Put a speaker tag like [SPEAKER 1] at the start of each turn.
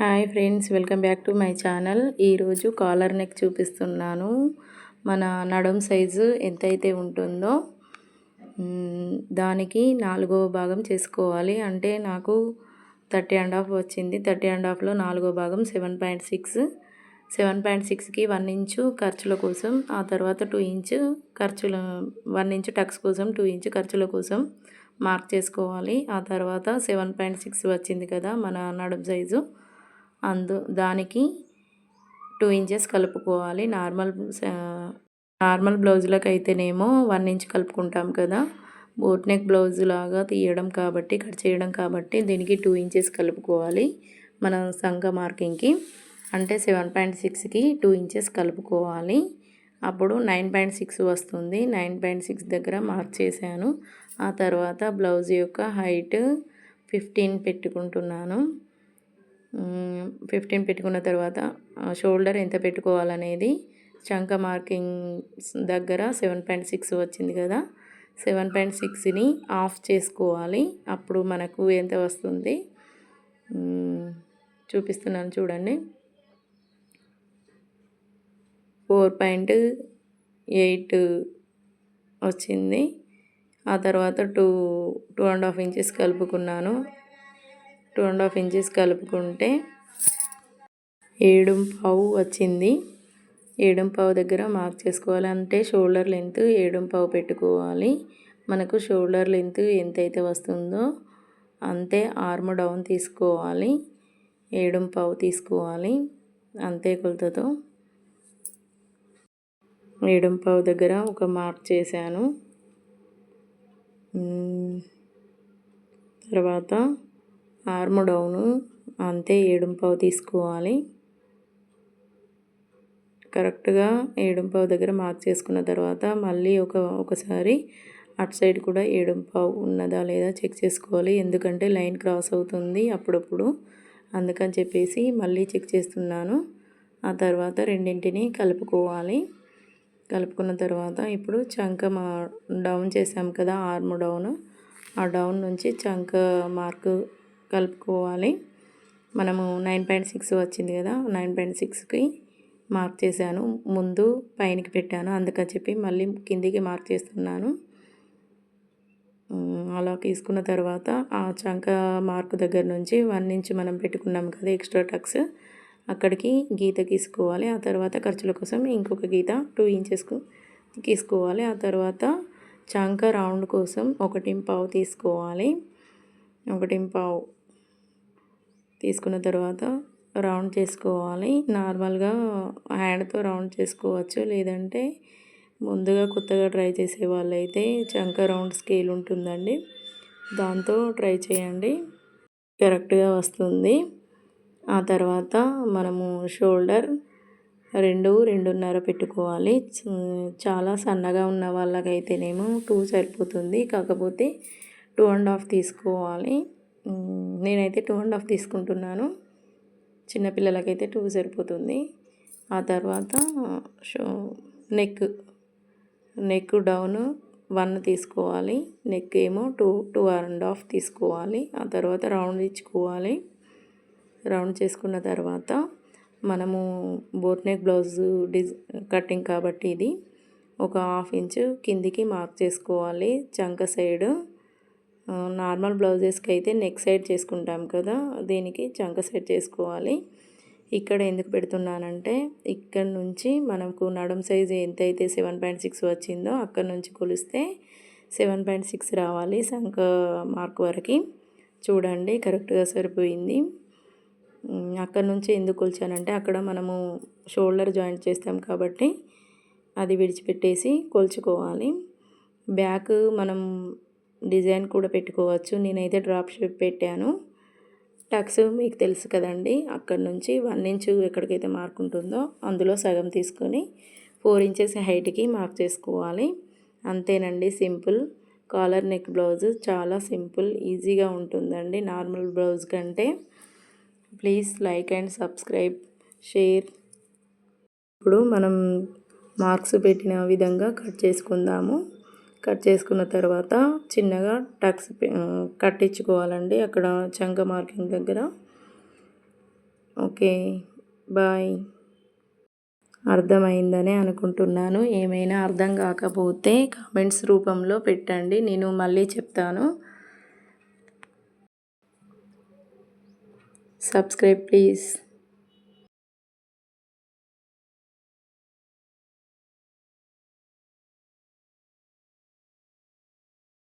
[SPEAKER 1] Hi friends, welcome back to my channel. ఈరోజు collar neck చూపిస్తున్నాను. మన నడుం సైజు ఎంతైతే ఉంటుందో దానికి 4వ భాగం చేసుకోవాలి. అంటే నాకు 30.5 వచ్చింది. 30.5లో 4వ భాగం 7.6. 7.6కి 1 ఇంచు ఖర్చుల కోసం, ఆ తర్వాత 2 ఇంచు ఖర్చుల 1 ఇంచు టక్స్ కోసం, 2 ఇంచు ఖర్చుల కోసం మార్క్ చేసుకోవాలి. ఆ తర్వాత 7.6 వచ్చింది కదా మన నడుం సైజు, దానికి 2 ఇంచెస్ కలుపుకోవాలి. నార్మల్ బ్లౌజులకు అయితేనేమో 1 ఇంచ్ కలుపుకుంటాం కదా. బోట్ నెక్ బ్లౌజ్ లాగా తీయడం కాబట్టి, కట్ చేయడం కాబట్టి దీనికి 2 ఇంచెస్ కలుపుకోవాలి. మన సంక మార్కింగ్కి అంటే 7.6కి 2 ఇంచెస్ కలుపుకోవాలి. అప్పుడు 9.6 వస్తుంది. 9.6 దగ్గర మార్క్ చేశాను. ఆ తర్వాత బ్లౌజ్ యొక్క హైట్ 15 పెట్టుకుంటున్నాను. 15 పెట్టుకున్న తర్వాత షోల్డర్ ఎంత పెట్టుకోవాలనేది చంక మార్కింగ్ దగ్గర 7.6 వచ్చింది కదా, 7.6ని ఆఫ్ చేసుకోవాలి. అప్పుడు మనకు ఎంత వస్తుంది చూపిస్తున్నాను చూడండి. 4.8 వచ్చింది. ఆ తర్వాత 2.5 ఇంచెస్ కలుపుకున్నాను. 2.5 ఇంచెస్ కలుపుకుంటే 7.5 వచ్చింది. 7.5 దగ్గర మార్క్ చేసుకోవాలి. అంటే షోల్డర్ లెంత్ 7.5 పెట్టుకోవాలి. మనకు షోల్డర్ లెంత్ ఎంతైతే వస్తుందో అంతే ఆర్మ్ డౌన్ తీసుకోవాలి. 7.5 తీసుకోవాలి. అంతే కొలతతో 7.5 దగ్గర ఒక మార్క్ చేశాను. తర్వాత ఆర్మ్ డౌను అంతే 7.5 తీసుకోవాలి. కరెక్ట్గా 7.5 దగ్గర మార్క్ చేసుకున్న తర్వాత మళ్ళీ ఒకసారి అటు సైడ్ కూడా 7.5 ఉన్నదా లేదా చెక్ చేసుకోవాలి. ఎందుకంటే లైన్ క్రాస్ అవుతుంది అప్పుడప్పుడు, అందుకని చెప్పేసి మళ్ళీ చెక్ చేస్తున్నాను. ఆ తర్వాత రెండింటిని కలుపుకోవాలి. కలుపుకున్న తర్వాత ఇప్పుడు చంక డౌన్ చేసాం కదా, ఆర్మ్ డౌన్, ఆ డౌన్ నుంచి చంక మార్క్ కలుపుకోవాలి. మనము 9.6 వచ్చింది కదా, 9.6కి మార్క్ చేశాను. ముందు పైనకి పెట్టాను, అందుకని చెప్పి మళ్ళీ కిందికి మార్క్ చేస్తున్నాను. అలా తీసుకున్న తర్వాత ఆ చంక మార్క్ దగ్గర నుంచి 1 ఇంచ్ మనం పెట్టుకున్నాం కదా ఎక్స్ట్రా టక్స్, అక్కడికి గీత గీసుకోవాలి. ఆ తర్వాత ఖర్చుల కోసం ఇంకొక గీత 2 ఇంచెస్కు గీసుకోవాలి. ఆ తర్వాత చంక రౌండ్ కోసం 1.5 తీసుకోవాలి. 1.5 తీసుకున్న తర్వాత రౌండ్ చేసుకోవాలి. నార్మల్గా హ్యాండ్తో రౌండ్ చేసుకోవచ్చు, లేదంటే ముందుగా కొత్తగా ట్రై చేసే వాళ్ళైతే చంక రౌండ్ స్కేల్ ఉంటుందండి, దాంతో ట్రై చేయండి, కరెక్ట్గా వస్తుంది. ఆ తర్వాత మనము షోల్డర్ 2.5 పెట్టుకోవాలి. చాలా సన్నగా ఉన్న వాళ్ళకైతేనేమో 2 సరిపోతుంది, కాకపోతే 2.5 తీసుకోవాలి. నేనైతే 2.5 తీసుకుంటున్నాను. చిన్నపిల్లలకైతే 2 సరిపోతుంది. ఆ తర్వాత నెక్ డౌన్ 1 తీసుకోవాలి. నెక్ ఏమో 2.5 తీసుకోవాలి. ఆ తర్వాత రౌండ్ ఇచ్చుకోవాలి. రౌండ్ చేసుకున్న తర్వాత మనము బోట్ నెక్ బ్లౌజ్ కటింగ్ కాబట్టి ఇది ఒక 1/2 ఇంచు కిందికి మార్క్ చేసుకోవాలి. చంక సైడ్ నార్మల్ బ్లౌజెస్కి అయితే నెక్ సైడ్ చేసుకుంటాం కదా, దీనికి చంక సైడ్ చేసుకోవాలి. ఇక్కడ ఎందుకు పెడుతున్నానంటే ఇక్కడ నుంచి మనకు నడుం సైజు ఎంతైతే 7.6 వచ్చిందో అక్కడ నుంచి కొలిస్తే 7.6 రావాలి సంక మార్క్ వరకు. చూడండి కరెక్ట్గా సరిపోయింది. అక్కడ నుంచి ఎందుకు కొలిచానంటే అక్కడ మనము షోల్డర్ జాయింట్ చేస్తాం కాబట్టి అది విడిచిపెట్టేసి కొలుచుకోవాలి. బ్యాక్ మనం డిజైన్ కూడా పెట్టుకోవచ్చు. నేనైతే డ్రాప్ షేప్ పెట్టాను. టక్స్ మీకు తెలుసు కదండి, అక్కడ నుంచి 1 ఇంచు ఎక్కడికైతే మార్క్ ఉంటుందో అందులో సగం తీసుకొని 4 ఇంచెస్ హైట్కి మార్క్ చేసుకోవాలి. అంతేనండి, సింపుల్. కాలర్ నెక్ బ్లౌజ్ చాలా సింపుల్, ఈజీగా ఉంటుందండి నార్మల్ బ్లౌజ్ కంటే. Please like and subscribe, share. ఇప్పుడు మనం మార్క్స్ పెట్టిన విధంగా కట్ చేసుకుందాము. కట్ చేసుకున్న తర్వాత చిన్నగా టక్స్ కట్టించుకోవాలండి. అక్కడ చంక మార్కింగ్ దగ్గర ఓకే, బాయ్. అర్థమైందని అనుకుంటున్నాను. ఏమైనా అర్థం కాకపోతే కామెంట్స్ రూపంలో పెట్టండి, నేను మళ్ళీ చెప్తాను. Subscribe please.